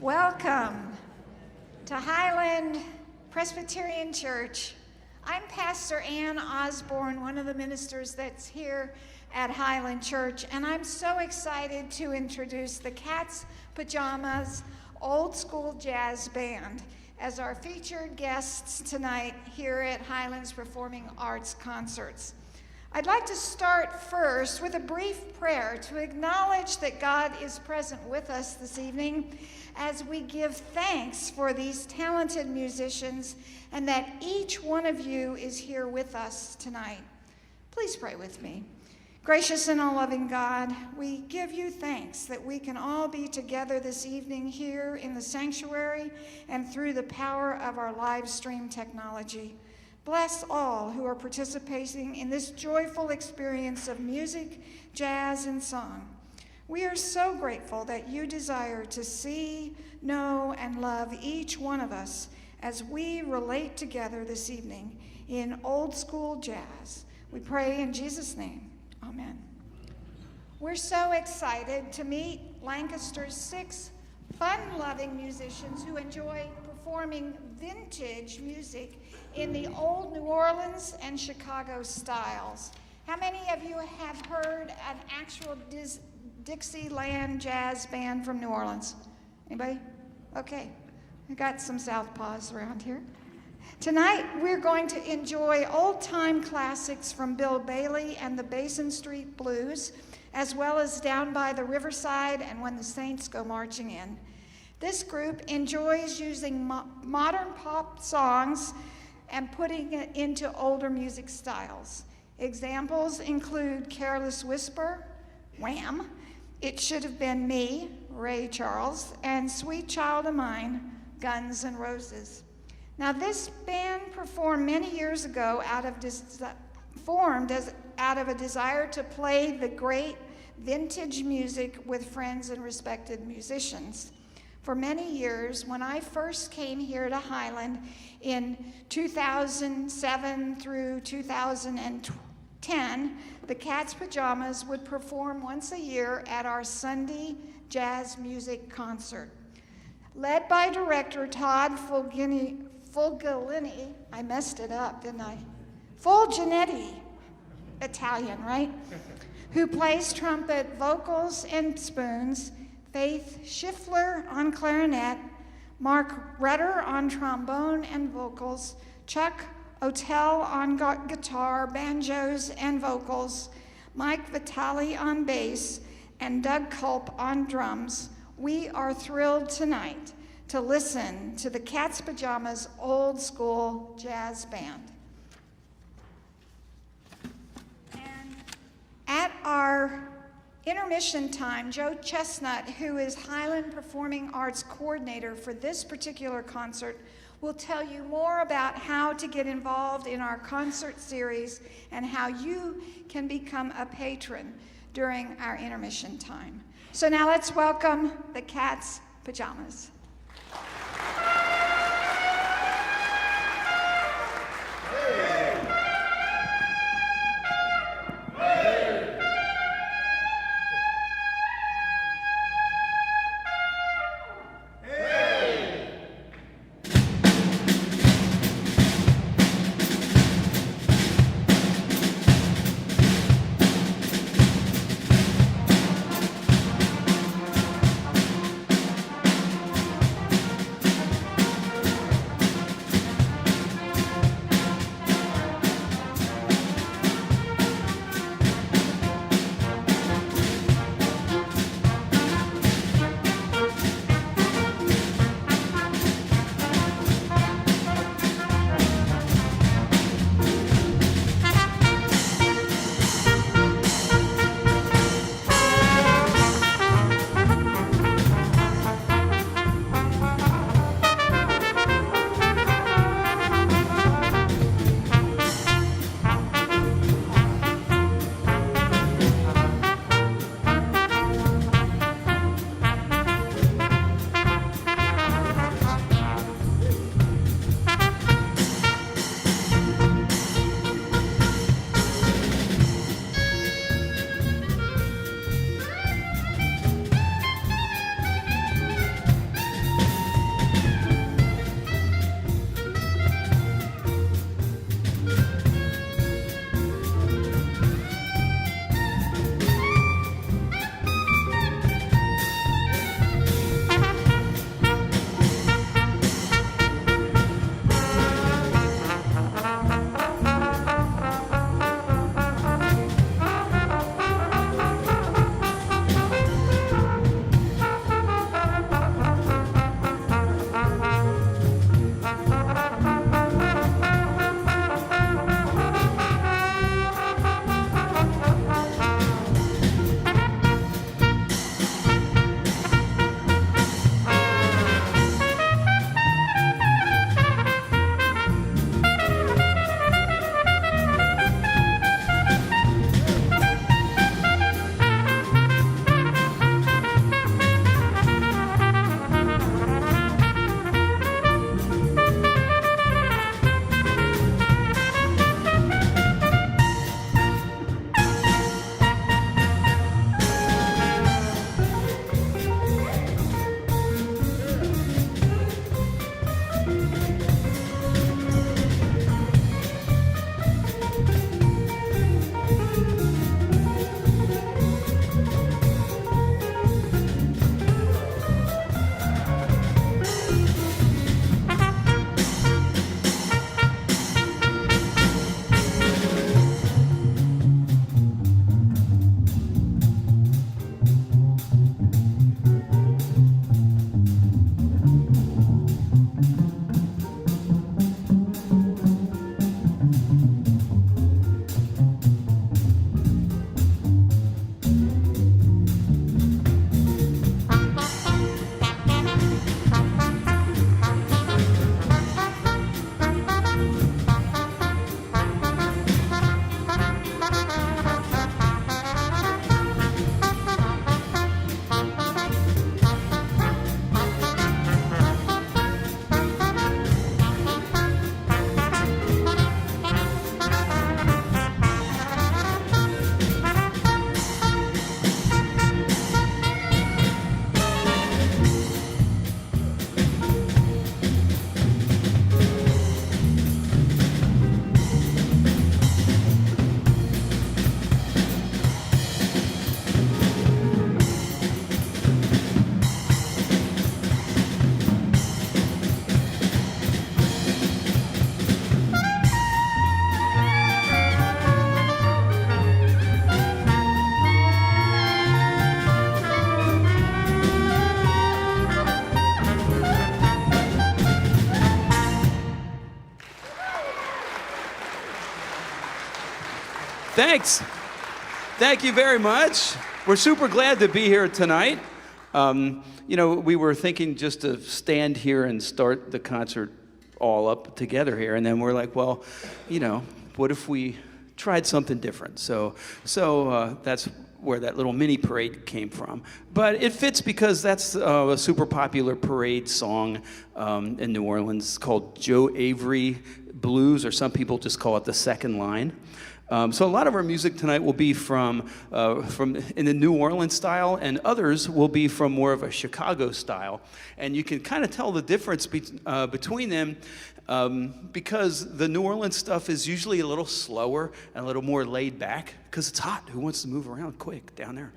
Welcome to Highland Presbyterian Church. I'm Pastor Ann Osborne, one of the ministers that's here at Highland Church, and I'm so excited to introduce the Cats Pajamas Old School Jazz Band as our featured guests tonight here at Highland's Performing Arts Concerts. I'd like to start first with a brief prayer to acknowledge that God is present with us this evening as we give thanks for these talented musicians and that each one of you is here with us tonight. Please pray with me. Gracious and all-loving God, we give you thanks that we can all be together this evening here in the sanctuary and through the power of our live stream technology. Bless all who are participating in this joyful experience of music, jazz, and song. We are so grateful that you desire to see, know, and love each one of us as we relate together this evening in old school jazz. We pray in Jesus' name. Amen. We're so excited to meet Lancaster's 6 fun-loving musicians who enjoy performing vintage music in the old New Orleans and Chicago styles. How many of you have heard an actual Dixieland jazz band from New Orleans? Anybody? Okay, we got some Southpaws around here. Tonight, we're going to enjoy old-time classics from Bill Bailey and the Basin Street Blues, as well as Down by the Riverside and When the Saints Go Marching In. This group enjoys using modern pop songs and putting it into older music styles. Examples include Careless Whisper, Wham!, It Should Have Been Me, Ray Charles, and Sweet Child of Mine, Guns N' Roses. Now, this band formed many years ago out of a desire to play the great vintage music with friends and respected musicians. For many years, when I first came here to Highland in 2007 through 2010, the Cats Pajamas would perform once a year at our Sunday jazz music concert. Led by director Todd Fulgini, I messed it up, didn't I? Fulginetti, Italian, right? Who plays trumpet, vocals, and spoons, Faith Schiffler on clarinet, Mark Rudder on trombone and vocals, Chuck Otell on guitar, banjos, and vocals, Mike Vitale on bass, and Doug Culp on drums. We are thrilled tonight to listen to the Cats Pajamas Old School Jazz Band. And at our intermission time, Joe Chestnut, who is Highland Performing Arts Coordinator for this particular concert, will tell you more about how to get involved in our concert series and how you can become a patron during our intermission time. So now let's welcome the Cats Pajamas. Thanks. Thank you very much. We're super glad to be here tonight. We were thinking just to stand here and start the concert all up together here, and then we're like, well, what if we tried something different? So that's where that little mini parade came from. But it fits because that's a super popular parade song in New Orleans called Joe Avery Blues, or some people just call it the second line. So a lot of our music tonight will be from in the New Orleans style, and others will be from more of a Chicago style. And you can kind of tell the difference between them because the New Orleans stuff is usually a little slower and a little more laid back because it's hot. Who wants to move around quick down there?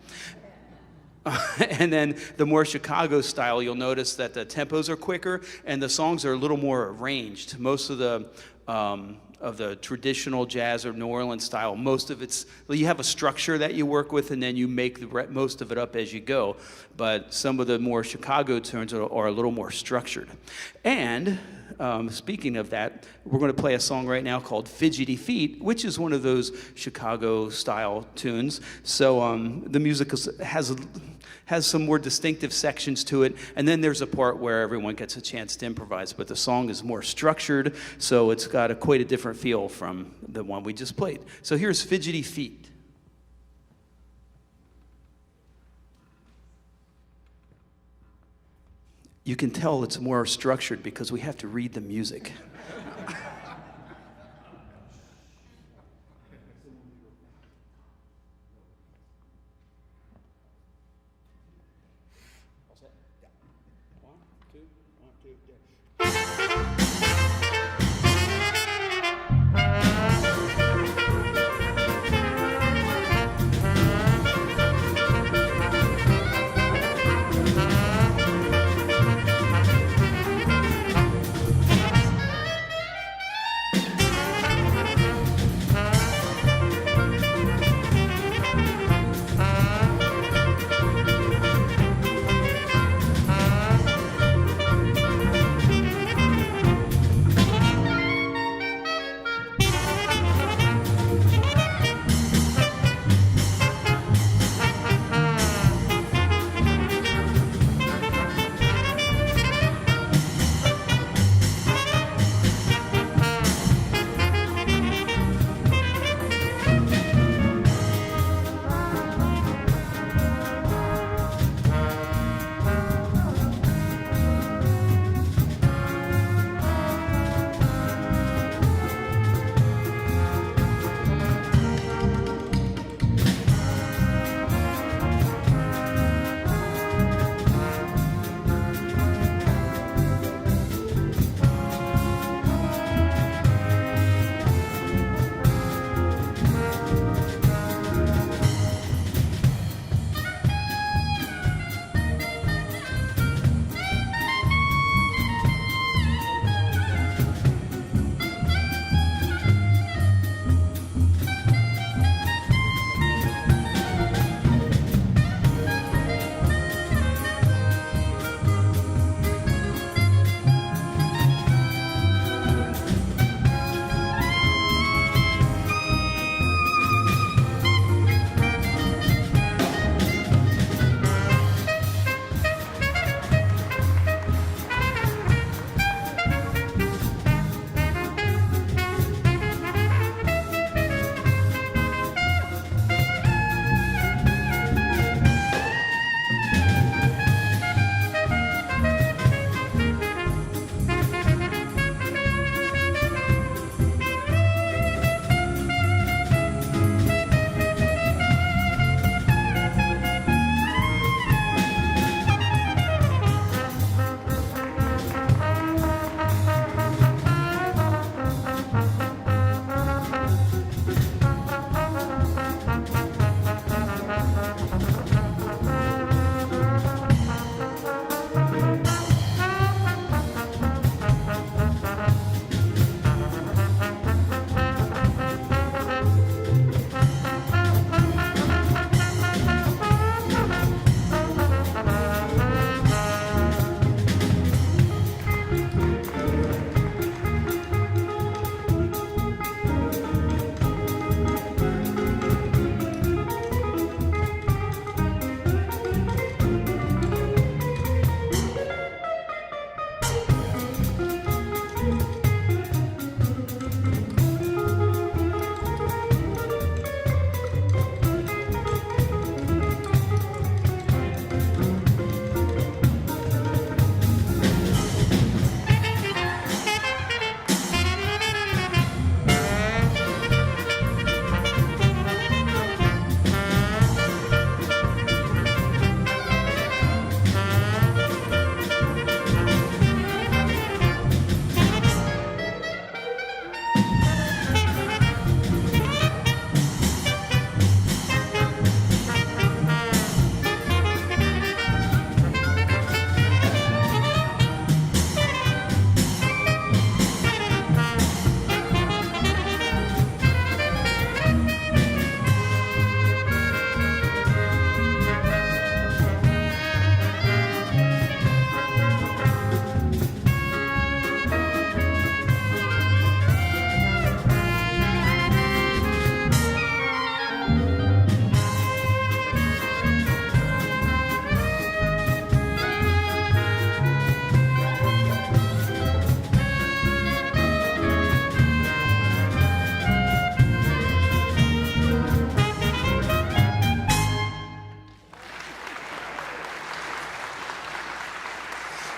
And then the more Chicago style, you'll notice that the tempos are quicker and the songs are a little more arranged. Most of the traditional jazz or New Orleans style, most of you have a structure that you work with, and then you make most of it up as you go. But some of the more Chicago tunes are a little more structured. And speaking of that, we're going to play a song right now called Fidgety Feet, which is one of those Chicago-style tunes. So the music has some more distinctive sections to it, and then there's a part where everyone gets a chance to improvise, but the song is more structured, so it's got quite a different feel from the one we just played. So here's Fidgety Feet. You can tell it's more structured because we have to read the music.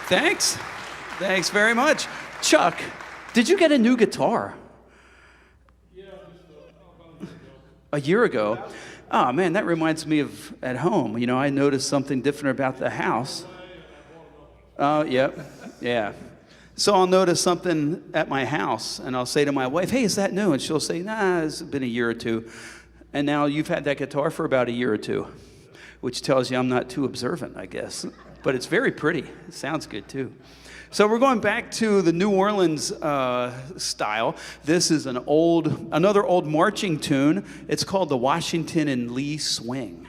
Thanks. Thanks very much. Chuck, did you get a new guitar? Yeah, just about a year ago. A year ago? Oh, man, that reminds me of at home. You know, I noticed something different about the house. Oh, yep. Yeah. So I'll notice something at my house, and I'll say to my wife, hey, is that new? And she'll say, nah, it's been a year or two. And now you've had that guitar for about a year or two, which tells you I'm not too observant, I guess. But it's very pretty. It sounds good, too. So we're going back to the New Orleans style. This is another old marching tune. It's called the Washington and Lee Swing.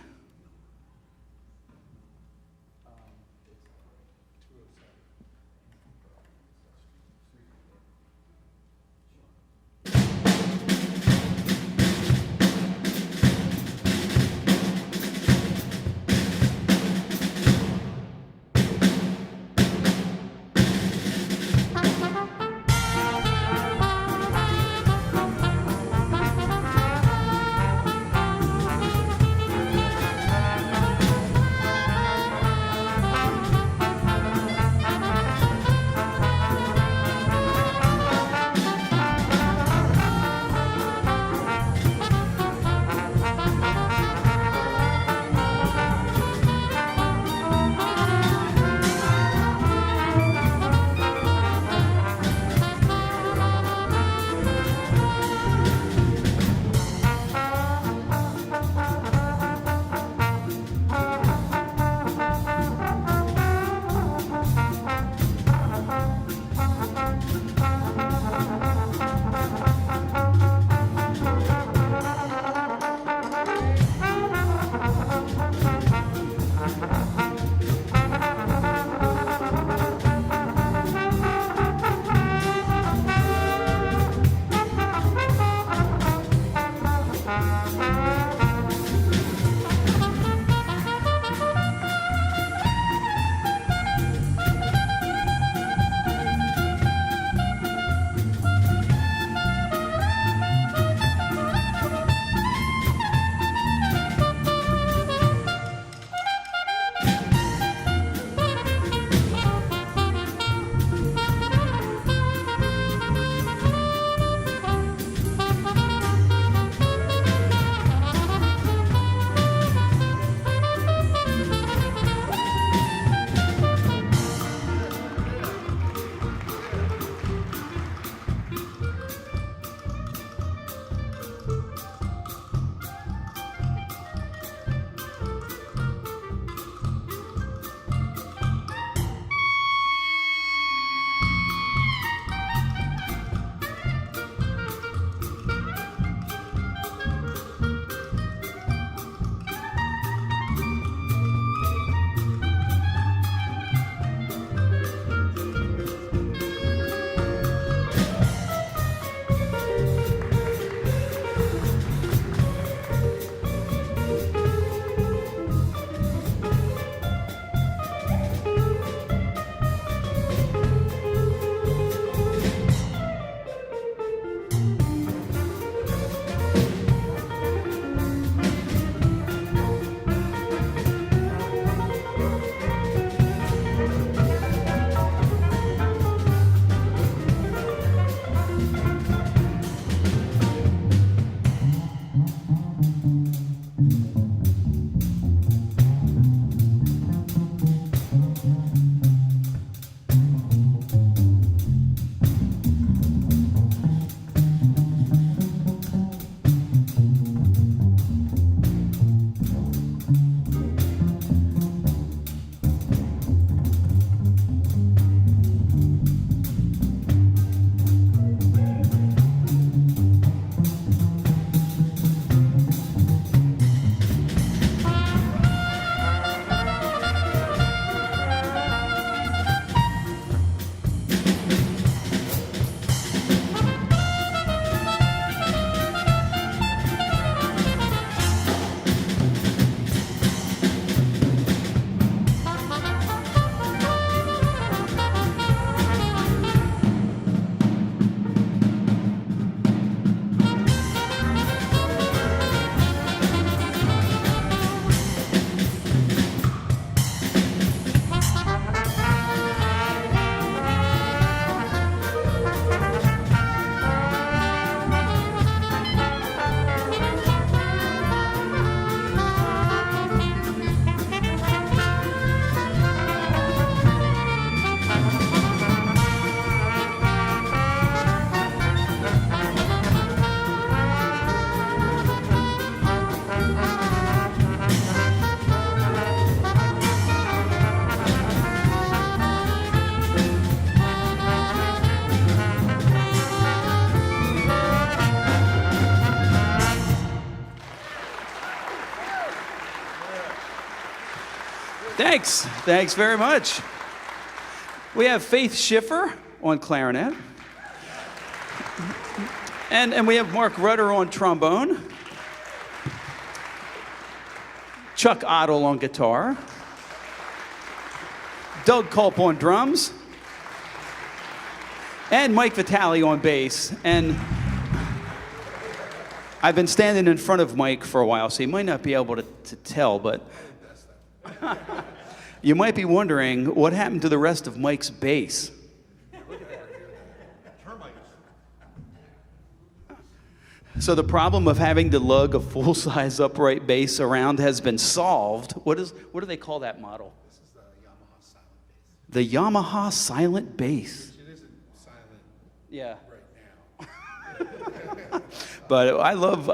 Thanks. Thanks very much. We have Faith Schiffer on clarinet. And we have Mark Rudder on trombone. Chuck Ottle on guitar. Doug Culp on drums. And Mike Vitale on bass. And I've been standing in front of Mike for a while, so you might not be able to tell, but you might be wondering what happened to the rest of Mike's bass. So the problem of having to lug a full-size upright bass around has been solved. What do they call that model? This is the Yamaha The Yamaha silent Silent Bass. bass. It isn't silent Yeah. right now. But I love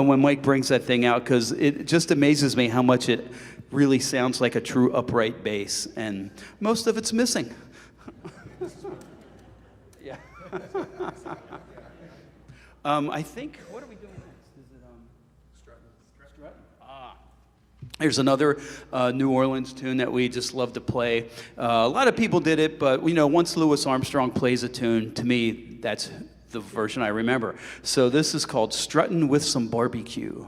when Mike brings that thing out because it just amazes me how much it really sounds like a true upright bass, and most of it's missing. Yeah. I think, what are we doing next? Is it Strutting? Ah. There's another New Orleans tune that we just love to play. A lot of people did it, but once Louis Armstrong plays a tune, to me, that's the version I remember. So this is called Struttin' with Some Barbecue.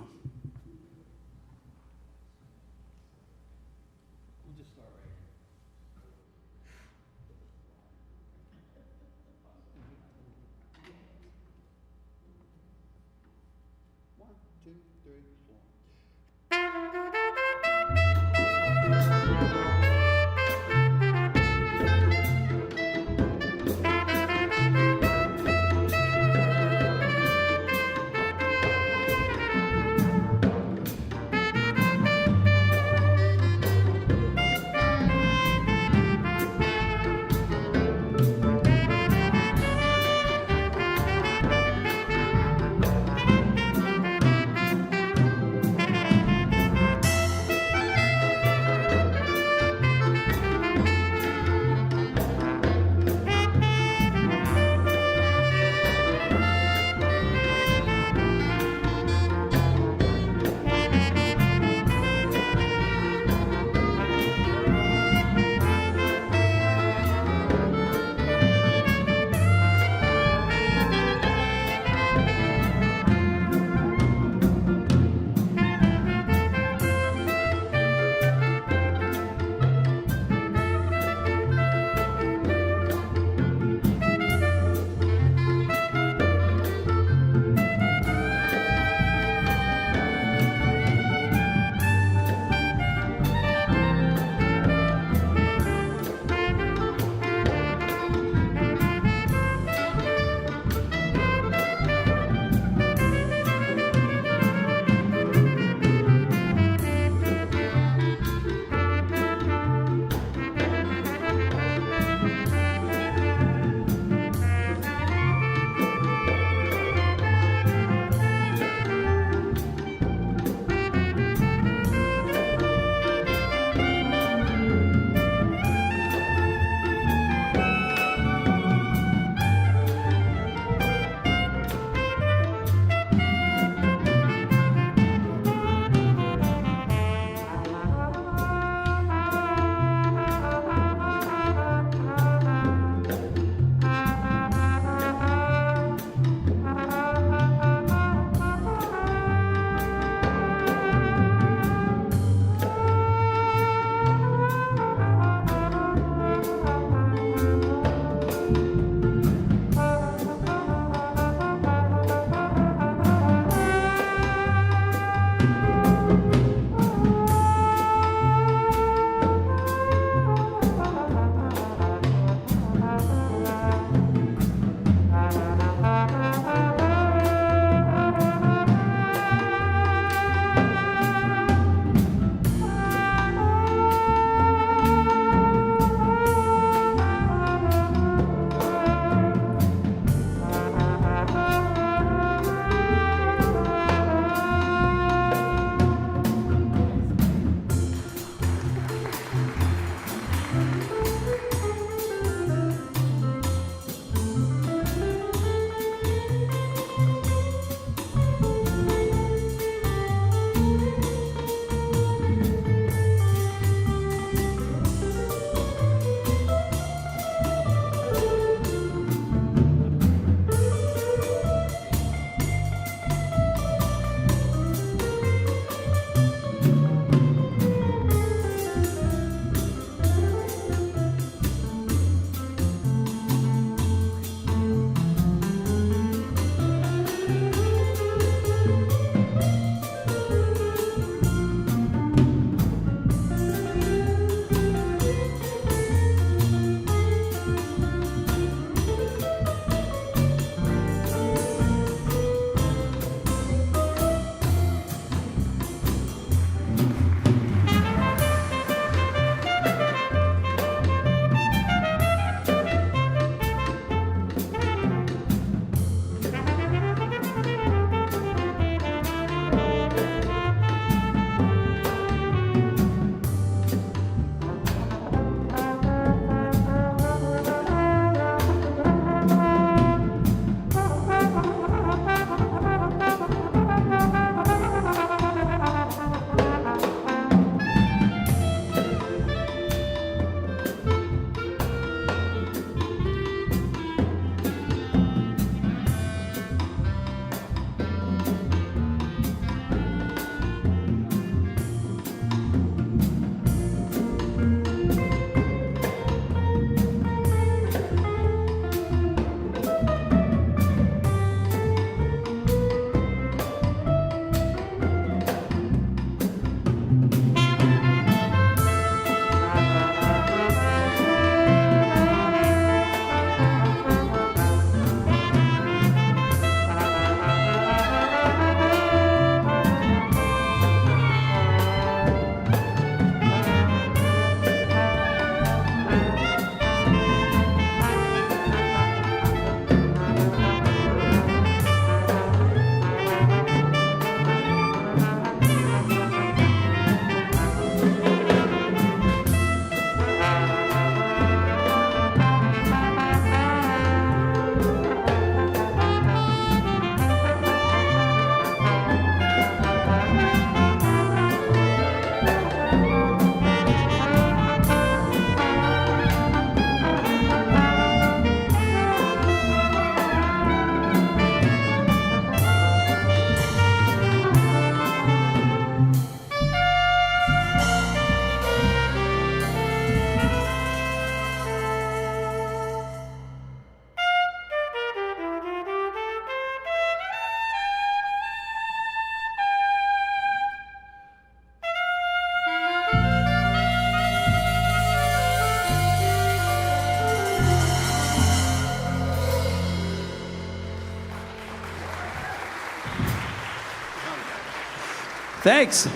Thanks.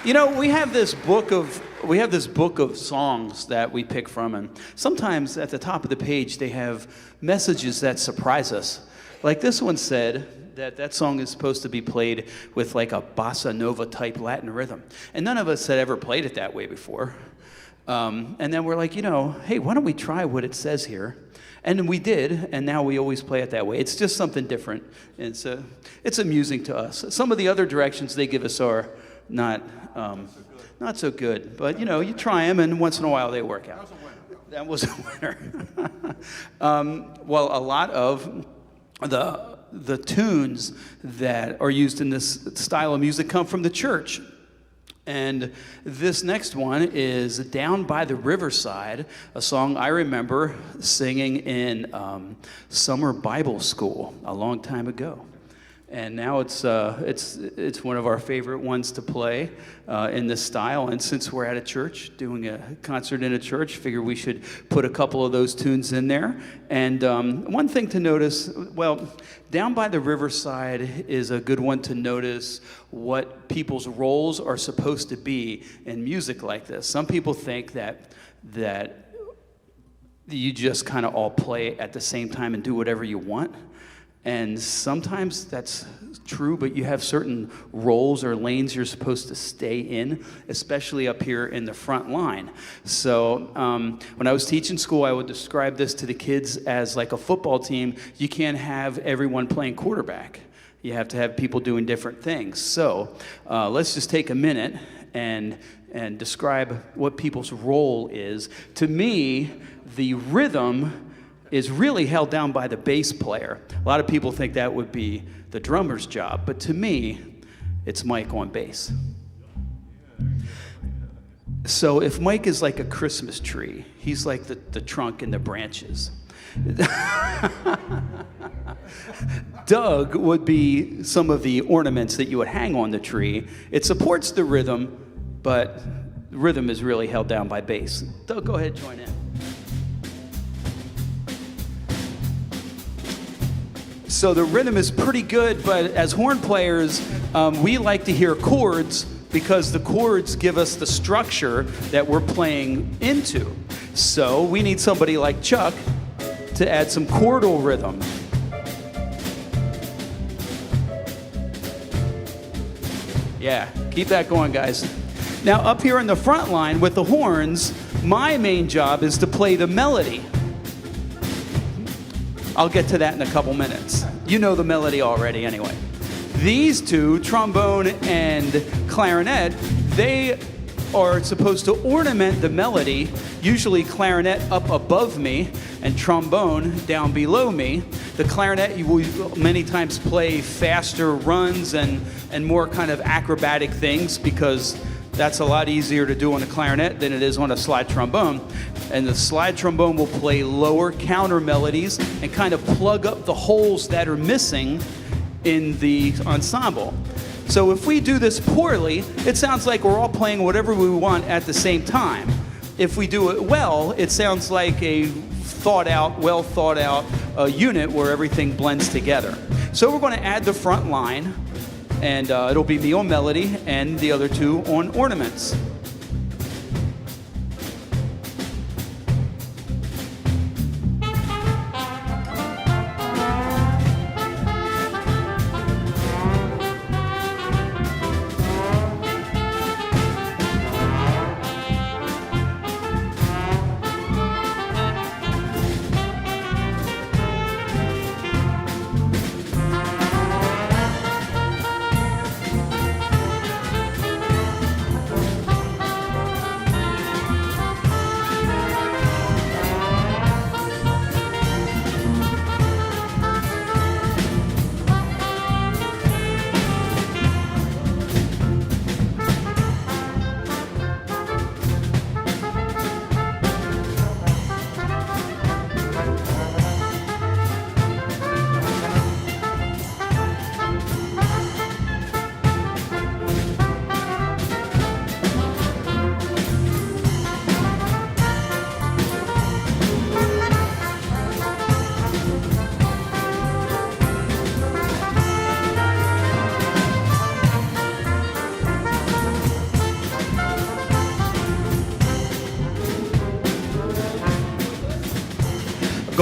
You know, we have this book of songs that we pick from, and sometimes at the top of the page they have messages that surprise us. Like this one said that song is supposed to be played with like a bossa nova type Latin rhythm, and none of us had ever played it that way before. And then we're like, hey, why don't we try what it says here? And we did, and now we always play it that way. It's just something different. It's amusing to us. Some of the other directions they give us are not so good, but you try them, and once in a while they work out. That was a winner. Well, a lot of the tunes that are used in this style of music come from the church. And this next one is Down by the Riverside, a song I remember singing in summer Bible school a long time ago. And now it's one of our favorite ones to play in this style. And since we're at a church, doing a concert in a church, figure we should put a couple of those tunes in there. And one thing to notice, well, Down by the Riverside is a good one to notice what people's roles are supposed to be in music like this. Some people think that you just kind of all play at the same time and do whatever you want. And sometimes that's true, but you have certain roles or lanes you're supposed to stay in, especially up here in the front line. So when I was teaching school, I would describe this to the kids as like a football team. You can't have everyone playing quarterback. You have to have people doing different things. So let's just take a minute and describe what people's role is. To me, the rhythm is really held down by the bass player. A lot of people think that would be the drummer's job, but to me, it's Mike on bass. So if Mike is like a Christmas tree, he's like the trunk and the branches. Doug would be some of the ornaments that you would hang on the tree. It supports the rhythm, but the rhythm is really held down by bass. Doug, go ahead, join in. So the rhythm is pretty good, but as horn players, we like to hear chords because the chords give us the structure that we're playing into. So we need somebody like Chuck to add some chordal rhythm. Yeah, keep that going, guys. Now up here in the front line with the horns, my main job is to play the melody. I'll get to that in a couple minutes. You know the melody already anyway. These two, trombone and clarinet, they are supposed to ornament the melody, usually clarinet up above me and trombone down below me. The clarinet, you will many times play faster runs and more kind of acrobatic things because that's a lot easier to do on a clarinet than it is on a slide trombone. And the slide trombone will play lower counter melodies and kind of plug up the holes that are missing in the ensemble. So if we do this poorly, it sounds like we're all playing whatever we want at the same time. If we do it well, it sounds like a well thought out unit where everything blends together. So we're going to add the front line, and it'll be me on melody and the other two on ornaments.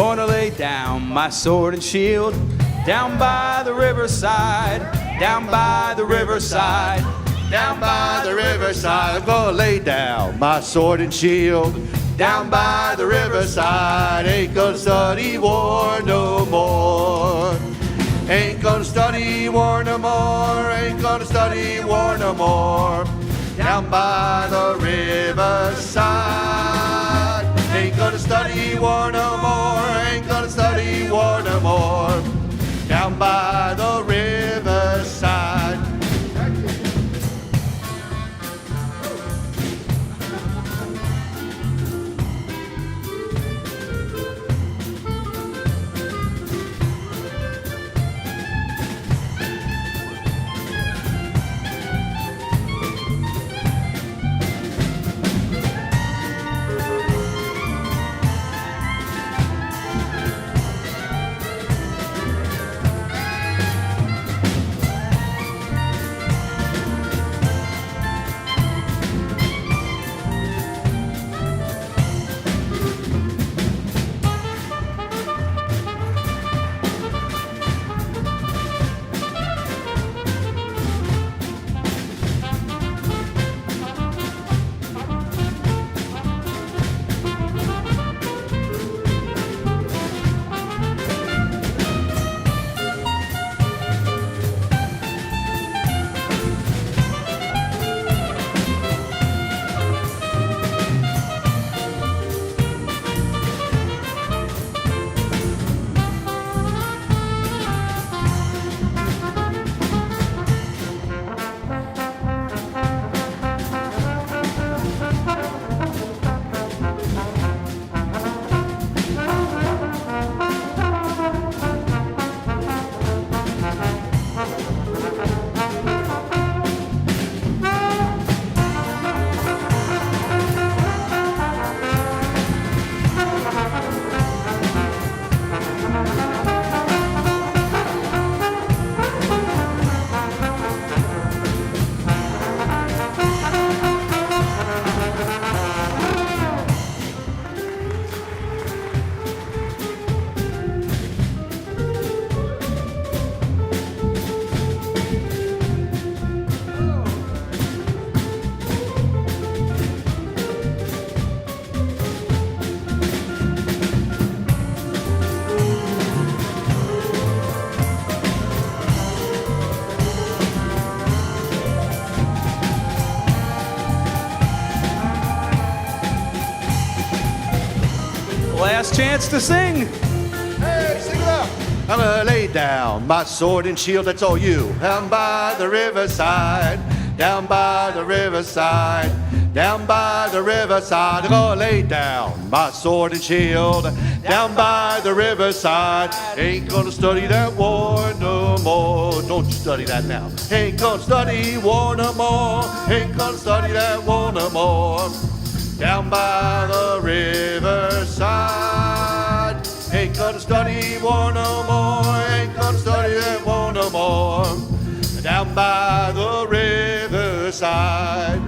Gonna lay down my sword and shield down by the riverside, down by the riverside, Down by the riverside, I'm gonna lay down my sword and shield. Down by the riverside, ain't gonna study war no more. Ain't gonna study war no more, ain't gonna study war no more. Down by the riverside, ain't gonna study war no more, ain't gonna study war no more. Down by the riverside. Last chance to sing. Hey, sing it out. I'm gonna lay down my sword and shield, that's all you. Down by the riverside, down by the riverside, down by the riverside. I'm gonna lay down my sword and shield, down by the riverside. Ain't gonna study that war no more. Don't you study that now. Ain't gonna study war no more. Ain't gonna study that war no more. Down by the riverside, ain't gonna study war no more, ain't gonna study that war no more. Down by the riverside.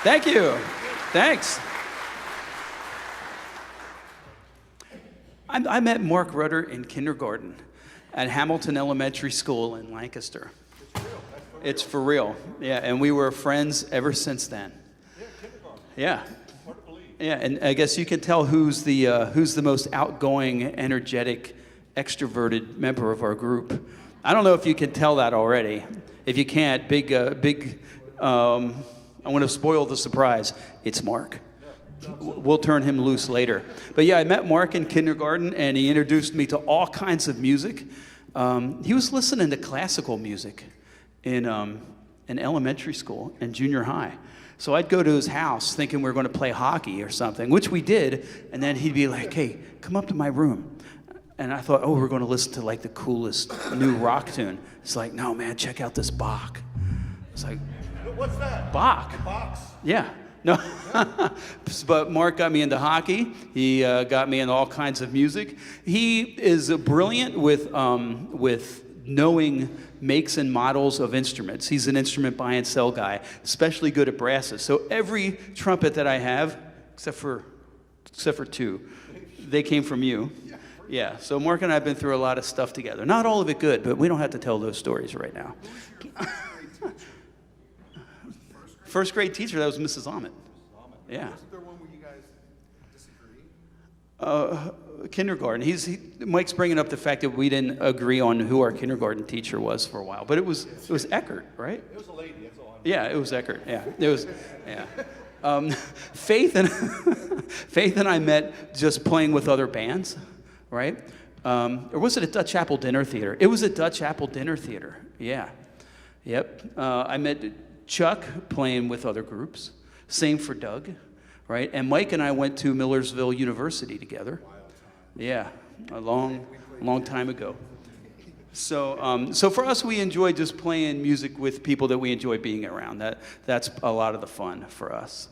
Thank you. Thanks. I met Mark Rudder in kindergarten at Hamilton Elementary School in Lancaster. It's for real. Yeah, and we were friends ever since then. Yeah, kindergarten. Yeah. Hard to believe. Yeah, and I guess you can tell who's the most outgoing, energetic, extroverted member of our group. I don't know if you can tell that already. If you can't, I want to spoil the surprise. It's Mark. we'll turn him loose later. But yeah, I met Mark in kindergarten, and he introduced me to all kinds of music. He was listening to classical music in elementary school and junior high. So I'd go to his house thinking we were going to play hockey or something, which we did, and then he'd be like, hey, come up to my room. And I thought, oh, we're going to listen to like the coolest new rock tune. It's like, no, man, check out this Bach. It's like, What's that? Bach. Box. Yeah. No. But Mark got me into hockey. He got me into all kinds of music. He is brilliant with knowing makes and models of instruments. He's an instrument buy and sell guy, especially good at brasses. So every trumpet that I have, except for two, they came from you. Yeah, so Mark and I have been through a lot of stuff together. Not all of it good, but we don't have to tell those stories right now. First grade teacher, that was Mrs. Ahmet. Yeah. Wasn't there one where you guys disagree? Kindergarten. Mike's bringing up the fact that we didn't agree on who our kindergarten teacher was for a while, but it was Eckert, right? It was a lady, that's all I know. Yeah, it was Eckert. Yeah, it was. Yeah. Faith and Faith and I met just playing with other bands, right? Or was it at Dutch Apple Dinner Theater? It was at Dutch Apple Dinner Theater. Yeah. Yep. I met Chuck playing with other groups. Same for Doug, right? And Mike and I went to Millersville University together. Yeah, a long time ago. So, so for us, we enjoy just playing music with people that we enjoy being around. That's a lot of the fun for us.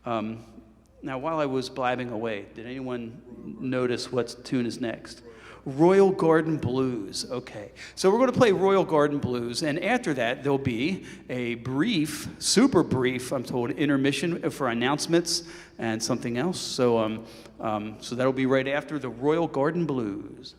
Now, while I was blabbing away, did anyone notice what tune is next? Royal Garden Blues. Okay, so we're going to play Royal Garden Blues, and after that, there'll be a brief, super brief, I'm told, intermission for announcements and something else. So, so that'll be right after the Royal Garden Blues.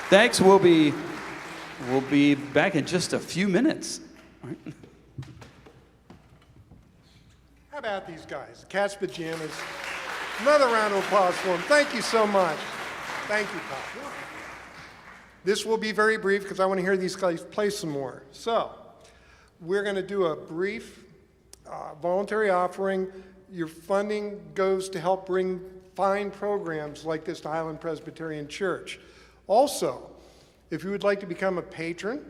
Thanks. We'll be back in just a few minutes. All right. How about these guys? Cat's Pajamas. Another round of applause for them. Thank you so much. Thank you, Pop. This will be very brief because I want to hear these guys play some more. So, we're going to do a brief voluntary offering. Your funding goes to help bring fine programs like this to Highland Presbyterian Church. Also, if you would like to become a patron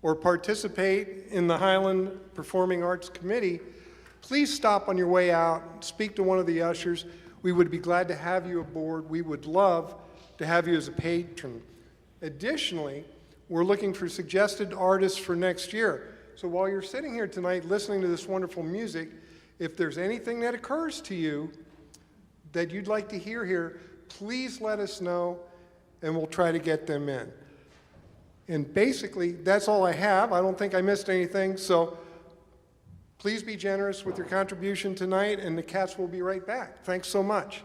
or participate in the Highland Performing Arts Committee, please stop on your way out, speak to one of the ushers. We would be glad to have you aboard. We would love to have you as a patron. Additionally, we're looking for suggested artists for next year. So while you're sitting here tonight listening to this wonderful music, if there's anything that occurs to you that you'd like to hear here, please let us know and we'll try to get them in. And basically, that's all I have. I don't think I missed anything, so please be generous with your contribution tonight, and the Cats will be right back. Thanks so much.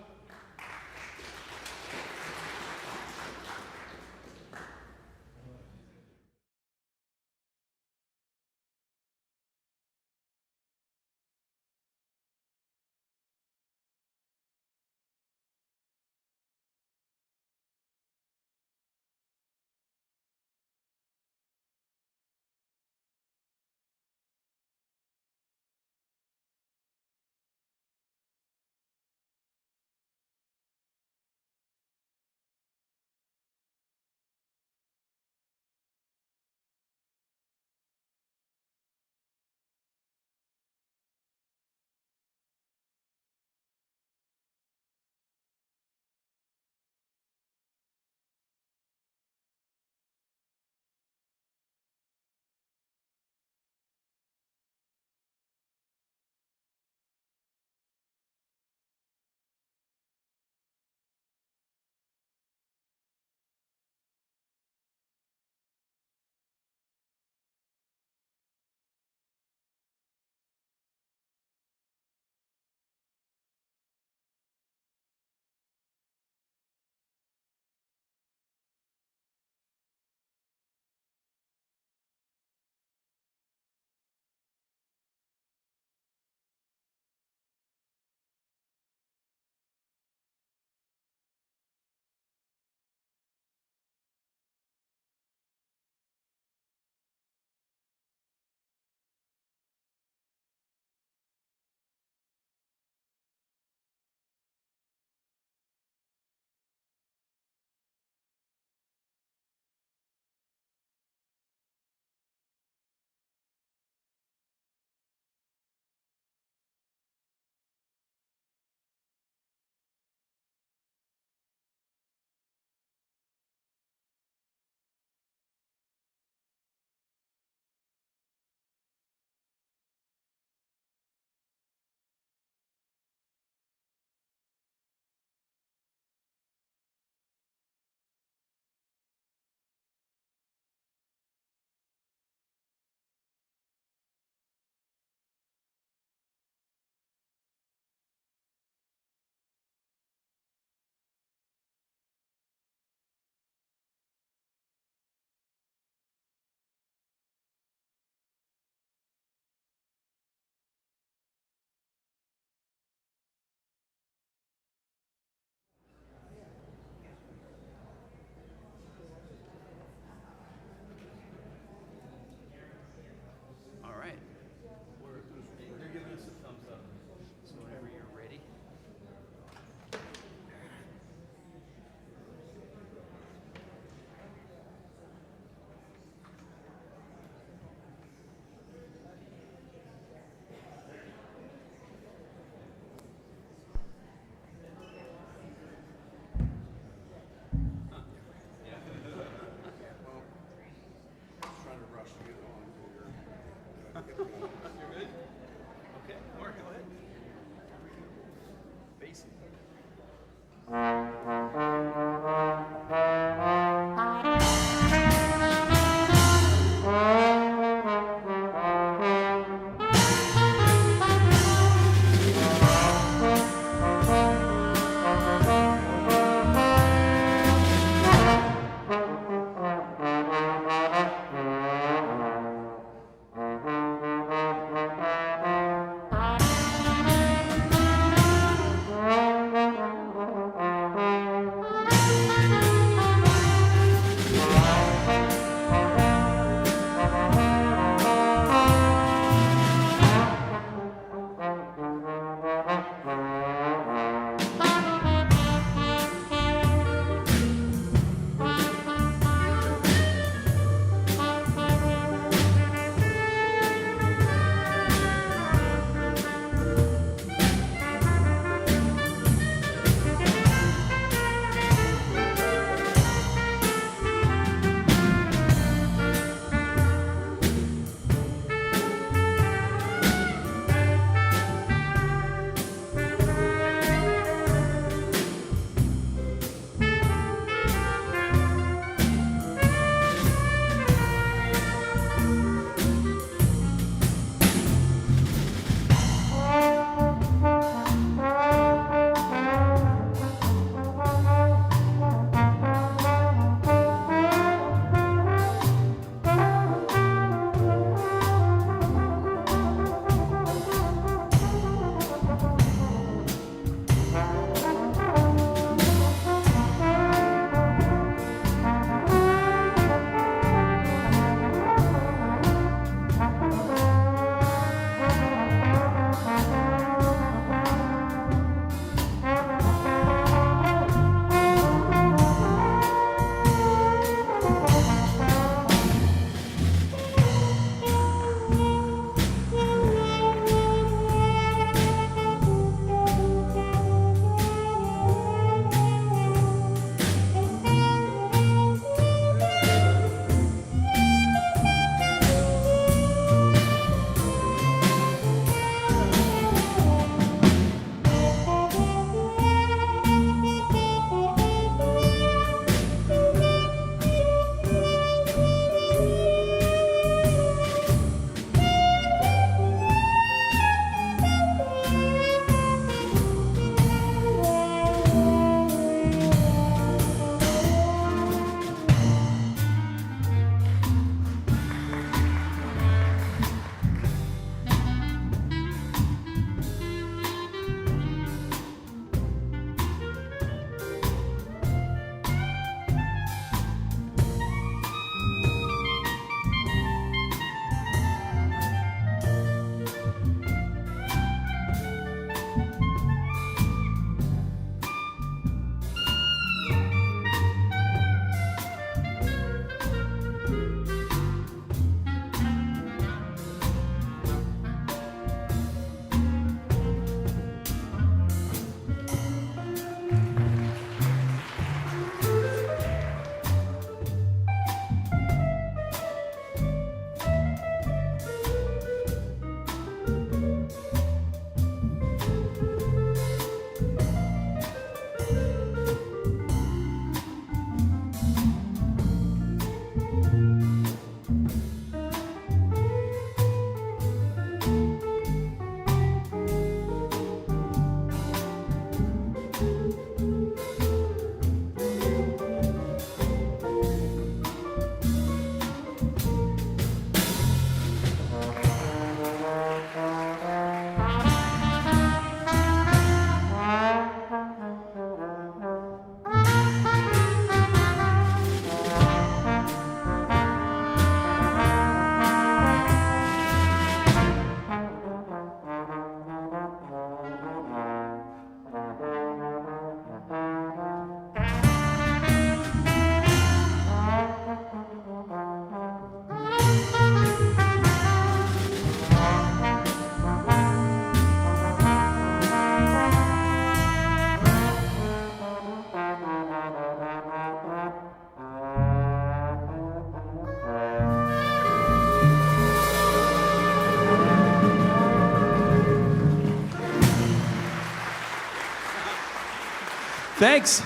Thanks.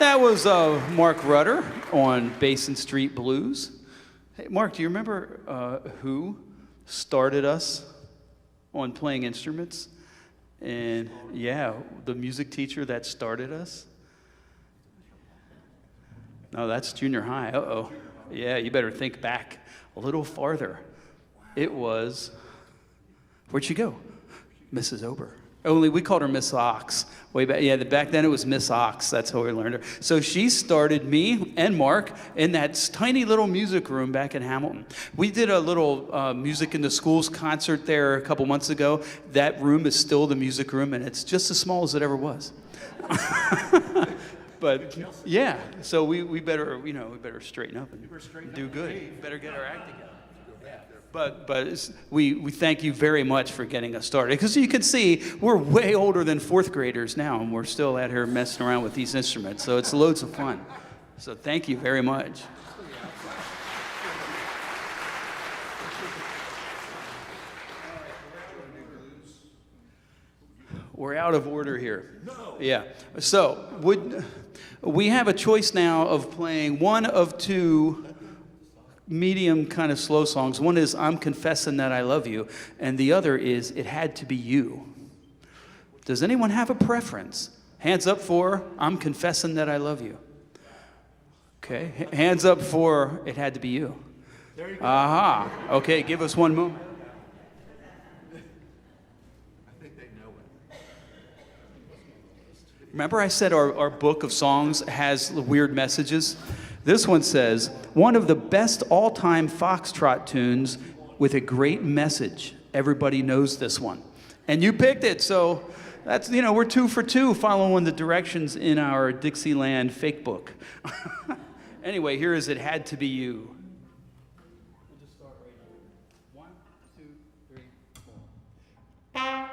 That was Mark Rudder on Basin Street Blues. Hey, Mark, do you remember who started us on playing instruments? And yeah, the music teacher that started us? No, that's junior high. Uh-oh. Yeah, you better think back a little farther. It was, where'd she go? Mrs. Ober. Only we called her Miss Ox. Way back, yeah, back then it was Miss Ox. That's how we learned her. So she started me and Mark in that tiny little music room back in Hamilton. We did a little Music in the Schools concert there a couple months ago. That room is still the music room, and it's just as small as it ever was. But yeah, so we better, we better straighten up and do good. We better get our act together. But we thank you very much for getting us started. Because you can see, we're way older than fourth graders now, and we're still out here messing around with these instruments. So it's loads of fun. So thank you very much. We're out of order here. Yeah. So we have a choice now of playing one of two medium kind of slow songs. One is I'm Confessing That I Love You, and the other is It Had to Be You. Does anyone have a preference? Hands up for I'm Confessing That I Love You. Okay, hands up for It Had to Be You. There you go. Aha. Okay, give us one moment. I think they know it. Remember I said our book of songs has weird messages? This one says, one of the best all-time foxtrot tunes with a great message. Everybody knows this one. And you picked it, so that's, we're 2 for 2 following the directions in our Dixieland fake book. Anyway, here is It Had to Be You. We'll just start right here. 1, 2, 3, 4.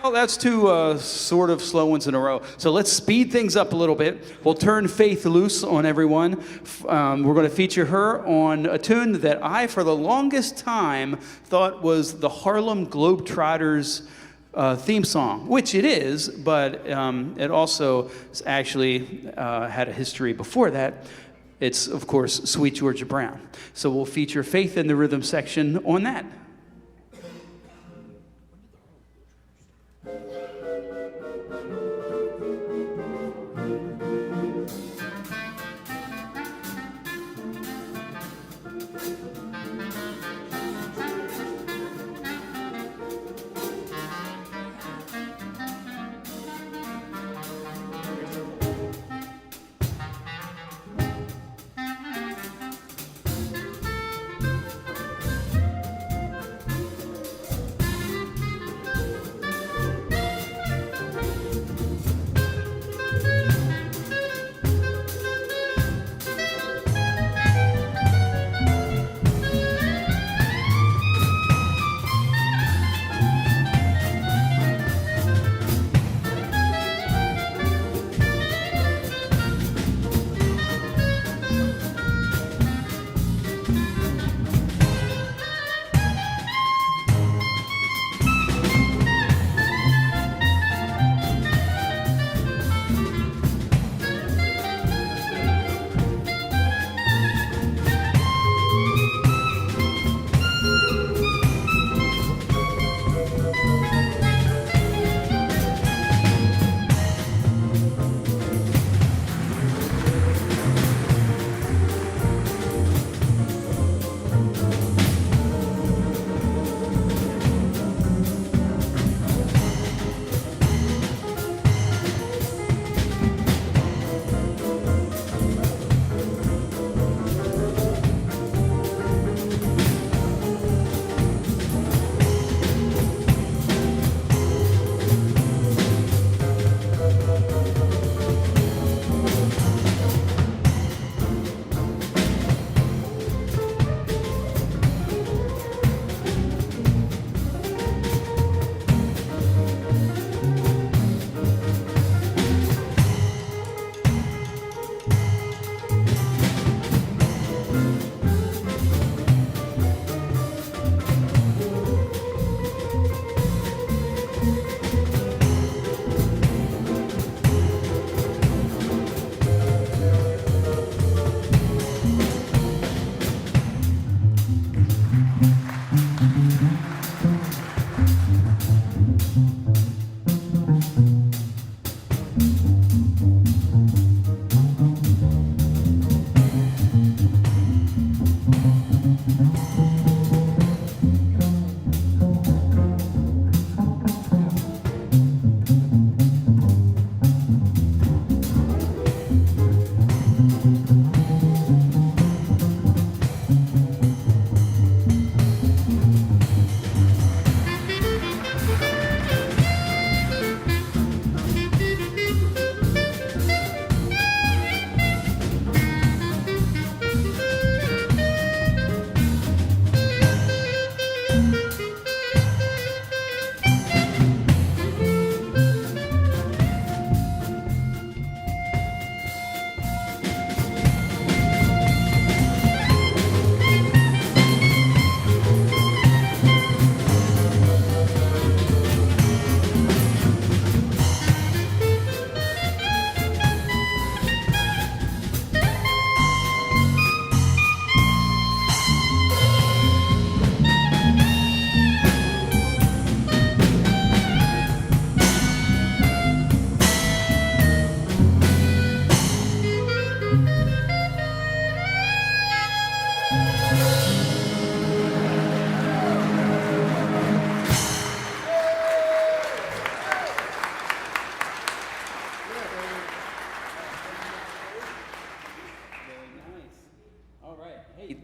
Well, that's two sort of slow ones in a row. So let's speed things up a little bit. We'll turn Faith loose on everyone. We're going to feature her on a tune that I, for the longest time, thought was the Harlem Globetrotters theme song, which it is, but it also actually had a history before that. It's, of course, Sweet Georgia Brown. So we'll feature Faith in the rhythm section on that.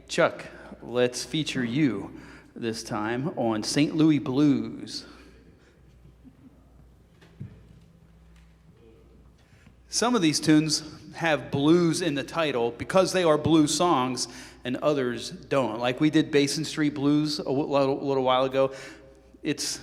Chuck, let's feature you this time on St. Louis Blues. Some of these tunes have blues in the title because they are blues songs, and others don't. Like we did Basin Street Blues a little while ago. It's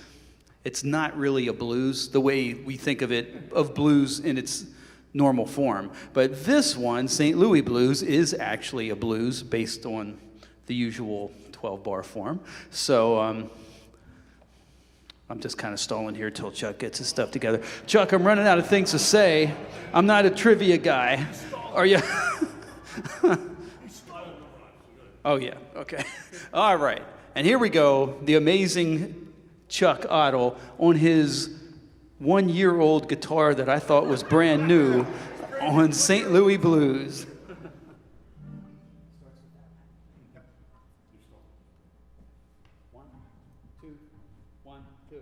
It's not really a blues the way we think of it, of blues in its normal form. But this one, St. Louis Blues, is actually a blues based on the usual 12-bar form. So I'm just kind of stalling here till Chuck gets his stuff together. Chuck, I'm running out of things to say. I'm not a trivia guy. Are you? Oh, yeah, okay. All right. And here we go, the amazing Chuck Ottle on his 1-year-old guitar that I thought was brand new on St. Louis Blues. One, two, 1, 2.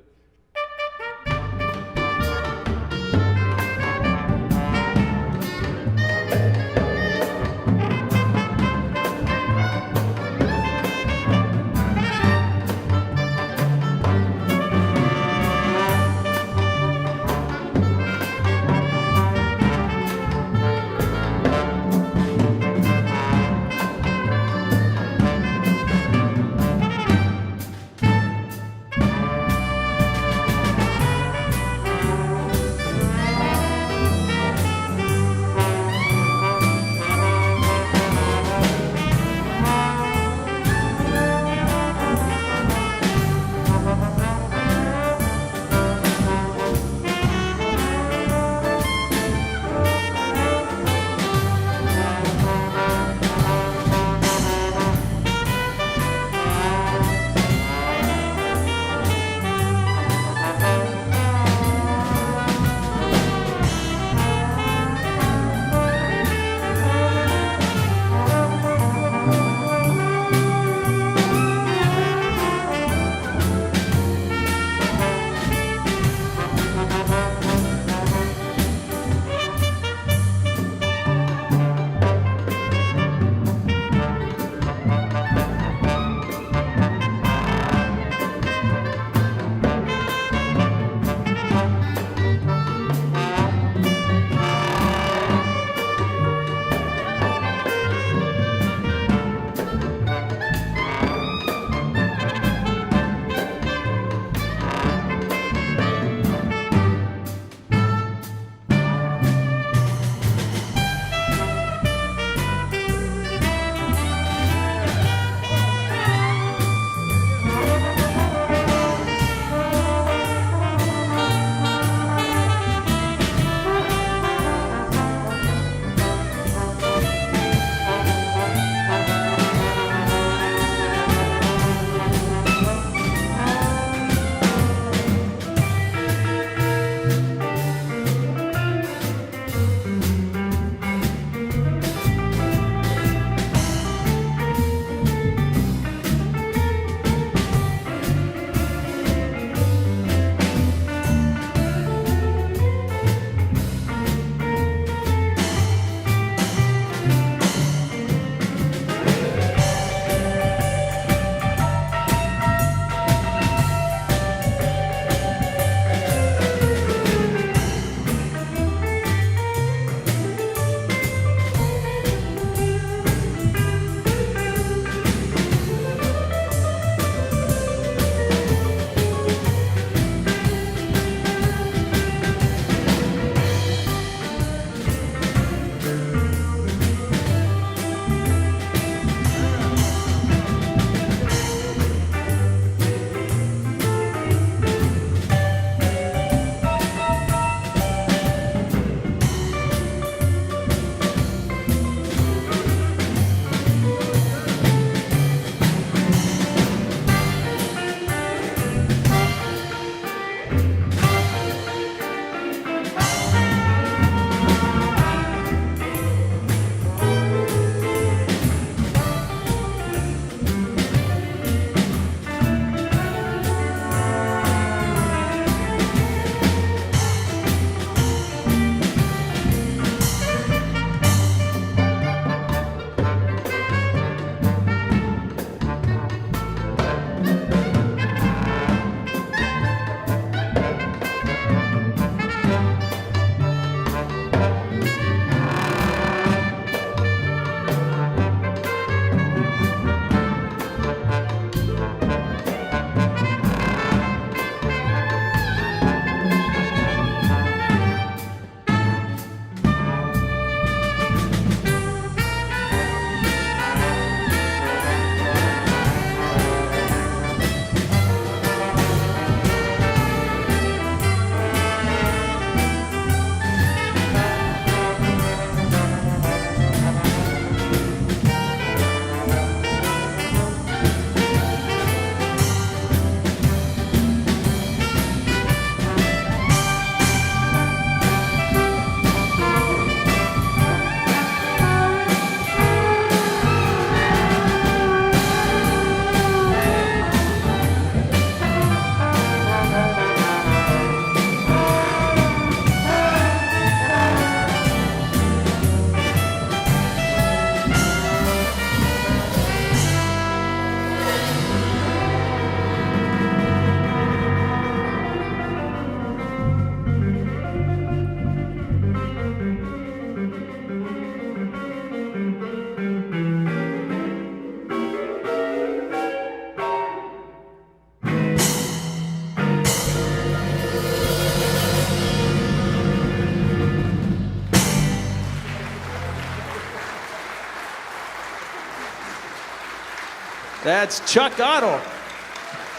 That's Chuck Ottle.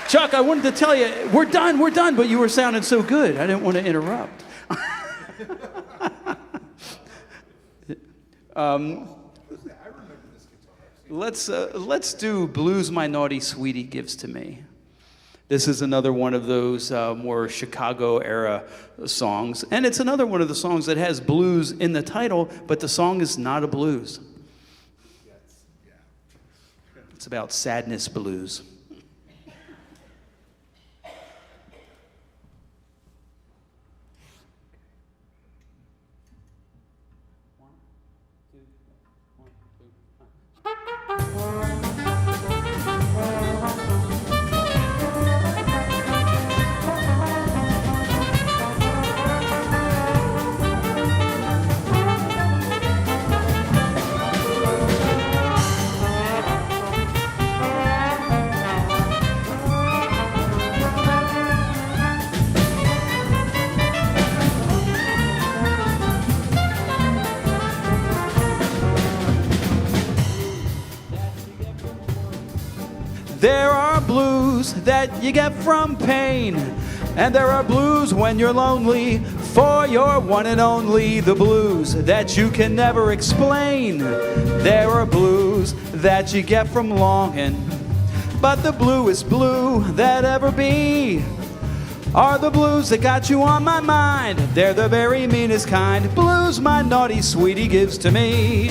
Chuck, I wanted to tell you, we're done, but you were sounding so good. I didn't want to interrupt. Let's do Blues My Naughty Sweetie Gives to Me. This is another one of those more Chicago era songs. And it's another one of the songs that has blues in the title, but the song is not a blues. It's about sadness blues. There are blues that you get from pain, and there are blues when you're lonely for your one and only, the blues that you can never explain. There are blues that you get from longing, but the bluest blue that ever be are the blues that got you on my mind. They're the very meanest kind, blues my naughty sweetie gives to me.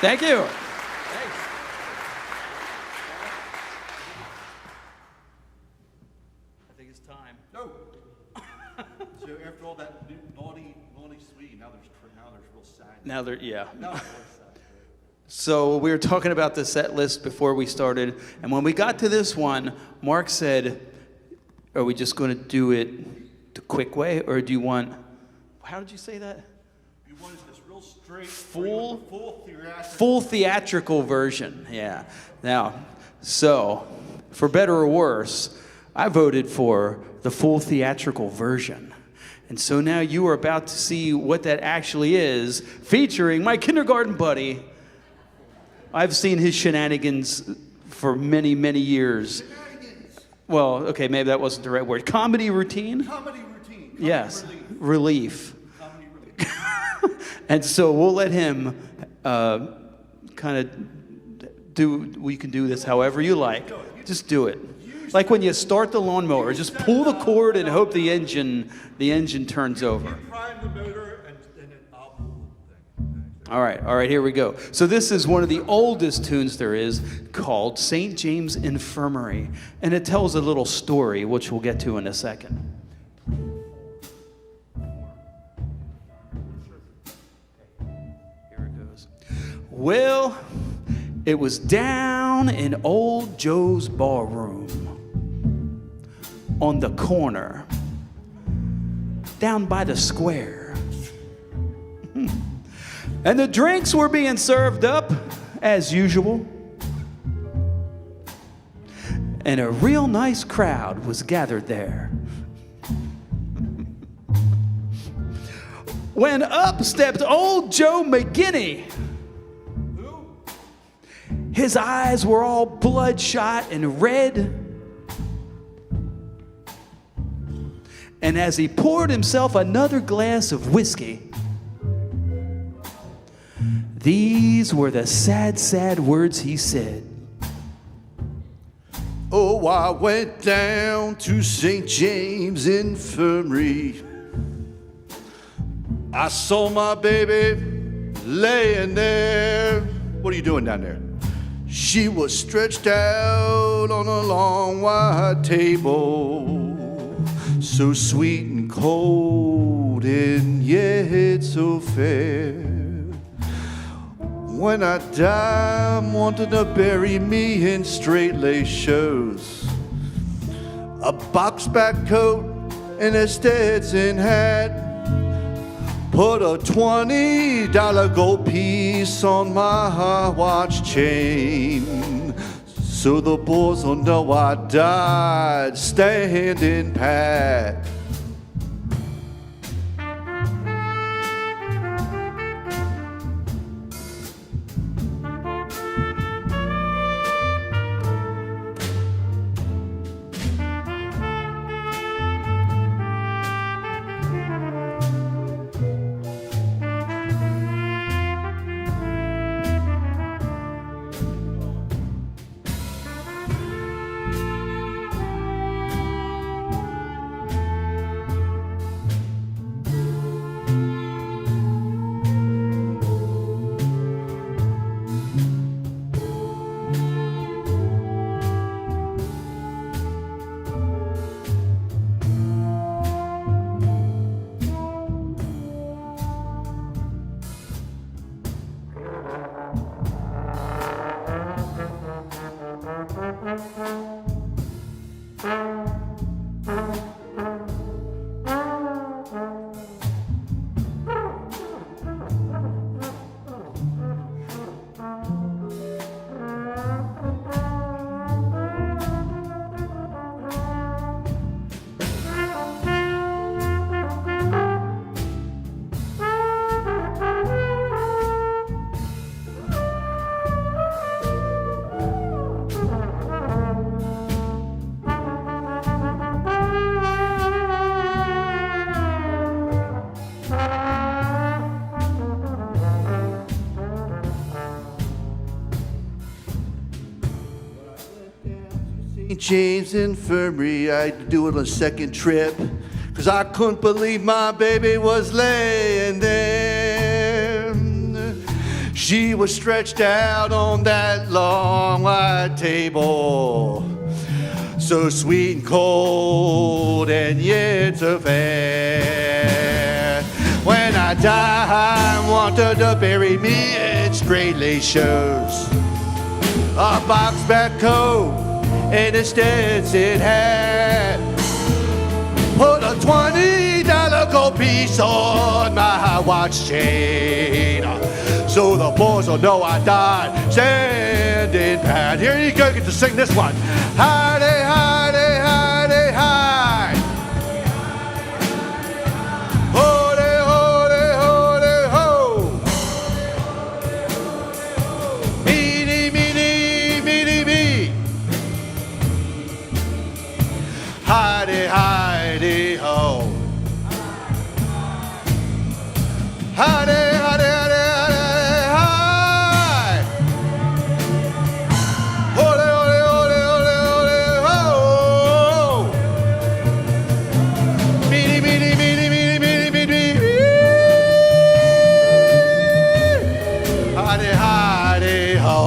Thank you. Thanks. I think it's time. No. So after all that naughty sweet, now there's real sad. Now they're, yeah. Now it's real sad. So we were talking about the set list before we started, and when we got to this one, Mark said, are we just going to do it the quick way, or do you want, how did you say that? You wanted this real straight, Full theatrical version, yeah. Now, so, for better or worse, I voted for the full theatrical version. And so now you are about to see what that actually is, featuring my kindergarten buddy. I've seen his shenanigans for many, many years. Well, okay, maybe that wasn't the right word. Comedy routine? Comedy routine. Yes, relief. Comedy relief. And so we'll let him kind of do, we can do this however you like. Just do it. Like when you start the lawnmower, just pull the cord and hope the engine turns over. Prime the motor and then I'll pull the thing. All right, here we go. So this is one of the oldest tunes there is, called St. James Infirmary. And it tells a little story, which we'll get to in a second. Here it goes. Well, it was down in old Joe's barroom on the corner, down by the square. And the drinks were being served up as usual. And a real nice crowd was gathered there. When up stepped old Joe McGinney. His eyes were all bloodshot and red. And as he poured himself another glass of whiskey, these were the sad, sad words he said. Oh, I went down to St. James Infirmary. I saw my baby laying there. What are you doing down there? She was stretched out on a long white table, so sweet and cold and yet so fair. When I die, I'm wanting to bury me in straight-laced shows, a box-back coat and a Stetson hat. Put a $20 gold piece on my watch chain, so the boys will know I died standing pat. James Infirmary, I had to do it on a second trip, 'cause I couldn't believe my baby was laying there. She was stretched out on that long white table, so sweet and cold and yet so fair. When I die, wanted to bury me in straight lace shoes. A box back coat and a Stetson hat. Put a $20 gold piece on my watch chain, so the boys will know I died standing pat. Here you go, get to sing this one. Hidey, hidey, hidey, hide. Holy, holy, holy, ho. Meeny, meeny, meeny, me. Hidey, hidey, ho. Hidey, hidey, hidey, hidey, hi. Holy, holy, holy, holy, holy, ho. Meeny, meeny, meeny, meeny, meeny, meeny, meeny. Hidey, hidey, ho.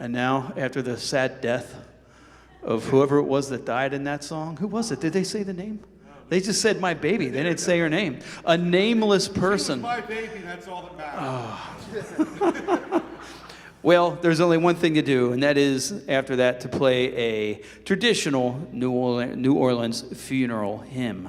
And now, after the sad death of whoever it was that died in that song, who was it? Did they say the name? They just said my baby. They didn't say her name. A nameless person. My baby, that's all that matters. Well, there's only one thing to do, and that is, after that, to play a traditional New Orleans funeral hymn.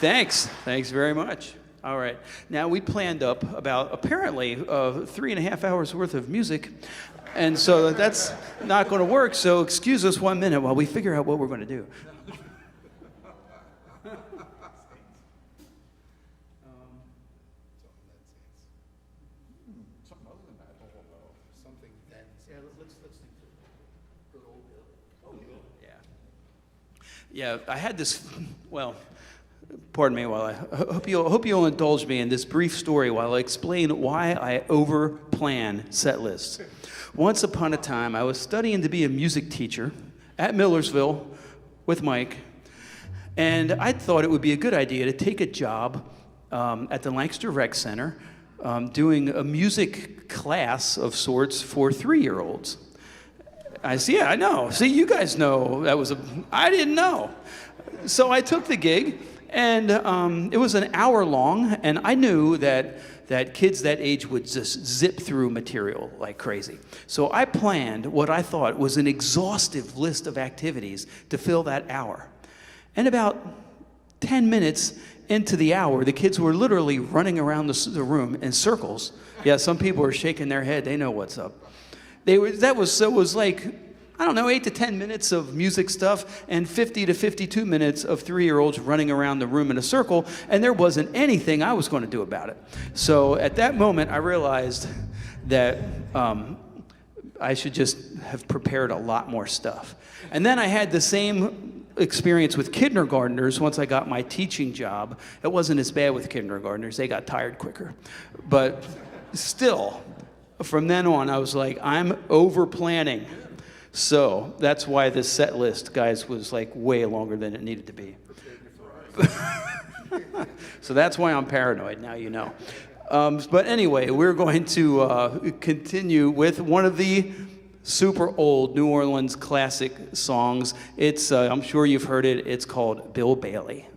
Thanks very much. All right. Now, we planned up about apparently 3.5 hours worth of music, and so that's not going to work, so excuse us 1 minute while we figure out what we're going to do. Yeah, I had this, well, pardon me while I hope you'll indulge me in this brief story while I explain why I over-plan set lists. Once upon a time, I was studying to be a music teacher at Millersville with Mike, and I thought it would be a good idea to take a job at the Lancaster Rec Center doing a music class of sorts for 3-year-olds. Yeah, I know. See, you guys know I didn't know. So I took the gig, and it was an hour long, and I knew that kids that age would just zip through material like crazy. So I planned what I thought was an exhaustive list of activities to fill that hour. And about 10 minutes into the hour, the kids were literally running around the room in circles. Yeah, some people are shaking their head. They know what's up. It was like, I don't know, 8 to 10 minutes of music stuff and 50 to 52 minutes of 3-year-olds running around the room in a circle, and there wasn't anything I was going to do about it. So at that moment, I realized that I should just have prepared a lot more stuff. And then I had the same experience with kindergartners once I got my teaching job. It wasn't as bad with kindergartners. They got tired quicker. But still, from then on, I was like, I'm over-planning. So that's why this set list, guys, was like way longer than it needed to be. So that's why I'm paranoid, now you know. But anyway, we're going to continue with one of the super old New Orleans classic songs. It's, I'm sure you've heard it, it's called Bill Bailey.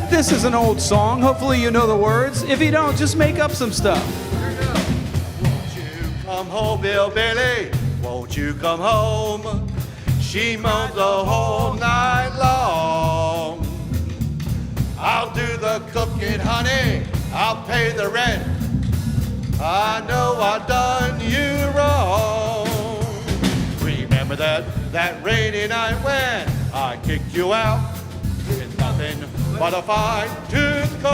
This is an old song. Hopefully you know the words. If you don't, just make up some stuff. Won't you come home, Bill Bailey? Won't you come home? She moans the whole night long. I'll do the cooking, honey. I'll pay the rent. I know I done you wrong. Remember that rainy night when I kicked you out? It's nothing but a fine-tooth comb.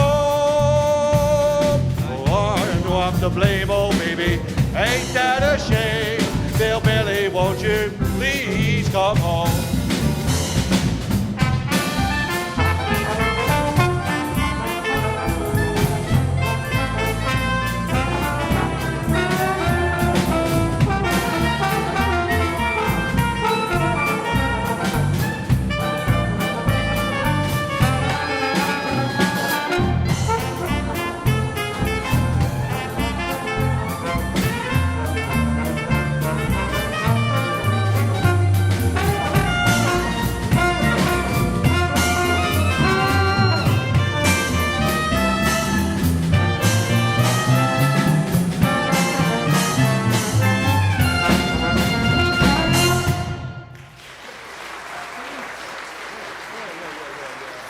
Oh, I know I'm to blame, oh baby. Ain't ain't that a shame? Bill Billy, won't you please come home?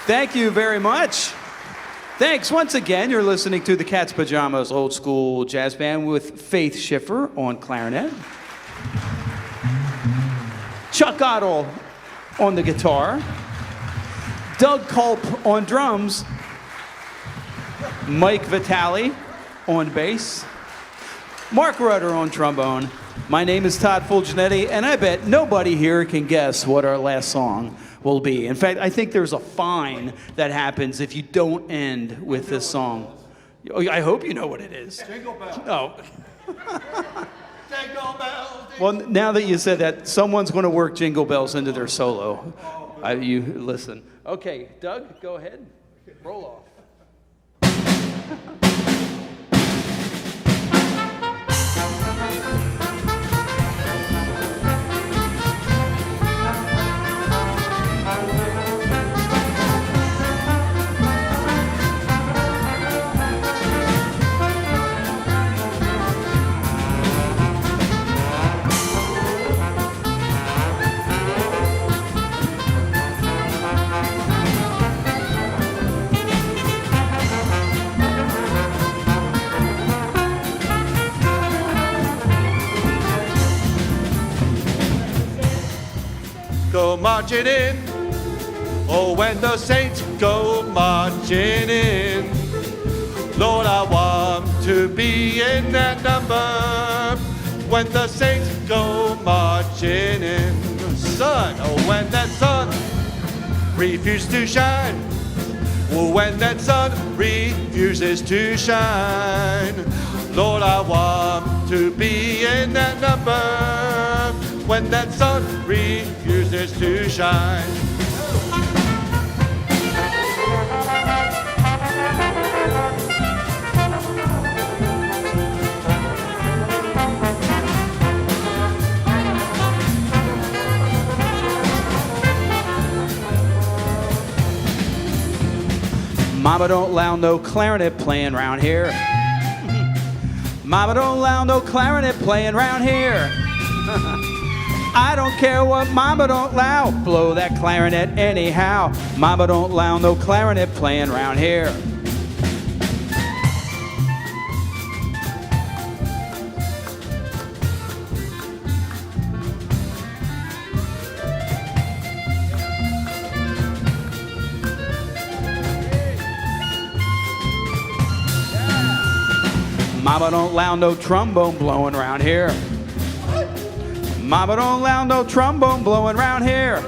Thank you very much. Thanks once again. You're listening to the Cat's Pajamas Old School Jazz Band with Faith Schiffer on clarinet, Chuck Ottle on the guitar, Doug Culp on drums, Mike Vitale on bass, Mark Rudder on trombone. My name is Todd Fulginetti, and I bet nobody here can guess what our last song will be. In fact, I think there's a fine that happens if you don't end with this song. Oh, I hope you know what it is. Jingle bells. Oh. Jingle bells. Well, now that you said that, someone's going to work Jingle Bells into their solo. You listen. Okay, Doug, go ahead. Roll off. Go marching in, oh, when the saints go marching in. Lord, I want to be in that number when the saints go marching in. Sun, oh, when that sun refuses to shine, oh, when that sun refuses to shine. Lord, I want to be in that number when that sun refuses to shine. Mama don't allow no clarinet playing round here. Mama don't allow no clarinet playing round here. I don't care what Mama don't allow, blow that clarinet anyhow. Mama don't allow no clarinet playing round here. Mama don't allow no trombone blowing around here. Mama don't allow no trombone blowing around here.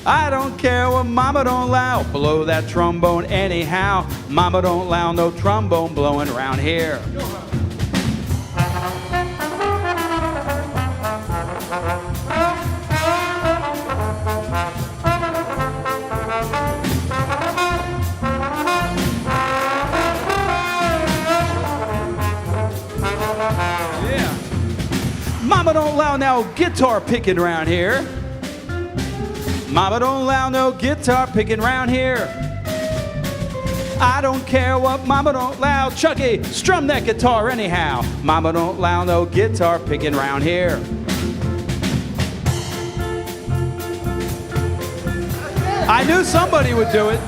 I don't care what Mama don't allow, blow that trombone anyhow. Mama don't allow no trombone blowing around here. Mama don't allow no guitar picking around here. Mama don't allow no guitar picking around here. I don't care what Mama don't allow. Chucky, strum that guitar anyhow. Mama don't allow no guitar picking around here. I knew somebody would do it.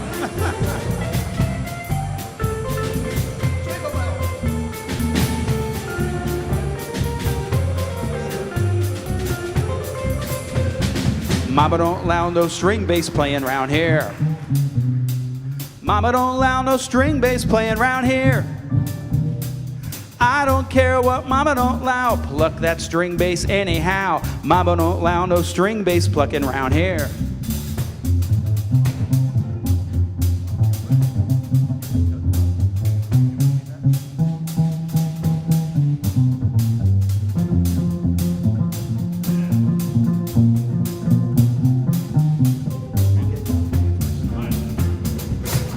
Mama don't allow no string bass playing around here. Mama don't allow no string bass playing around here. I don't care what what mama don't allow. Pluck that string bass anyhow. Mama don't allow no string bass plucking round here.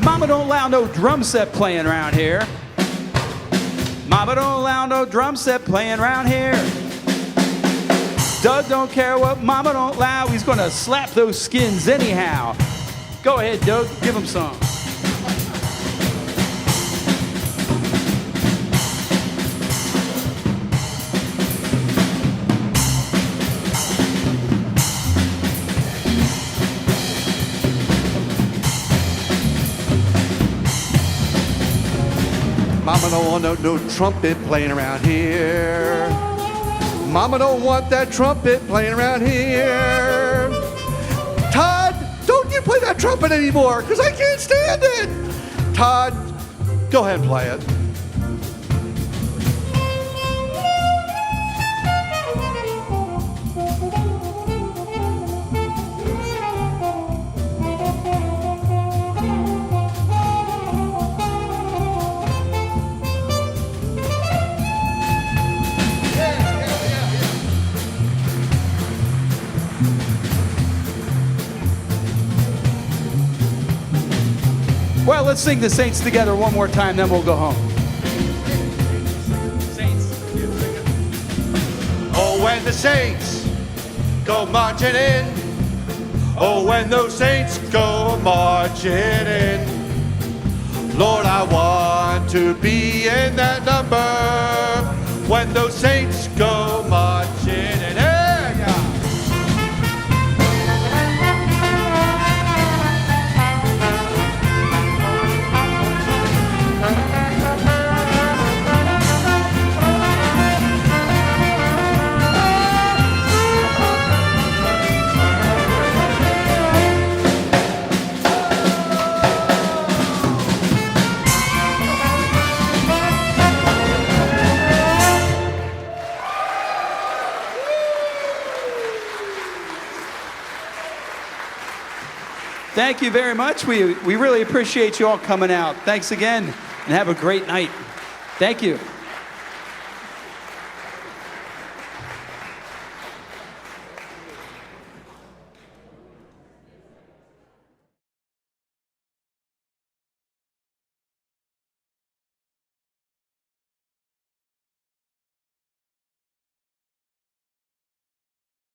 Mama don't allow no drum set playing around here. Mama don't allow no drum set playing around here. Doug don't care what mama don't allow. He's gonna slap those skins anyhow. Go ahead, Doug, give him some. Mama don't want no trumpet playing around here. Mama don't want that trumpet playing around here. Todd, don't you play that trumpet anymore, because I can't stand it. Todd, go ahead and play it. Well, let's sing the Saints together one more time, then we'll go home. Saints. Oh, when the saints go marching in. Oh, when those saints go marching in. Lord, I want to be in that number. When those saints go marching in. Hey, yeah. Thank you very much. We really appreciate you all coming out. Thanks again, and have a great night. Thank you.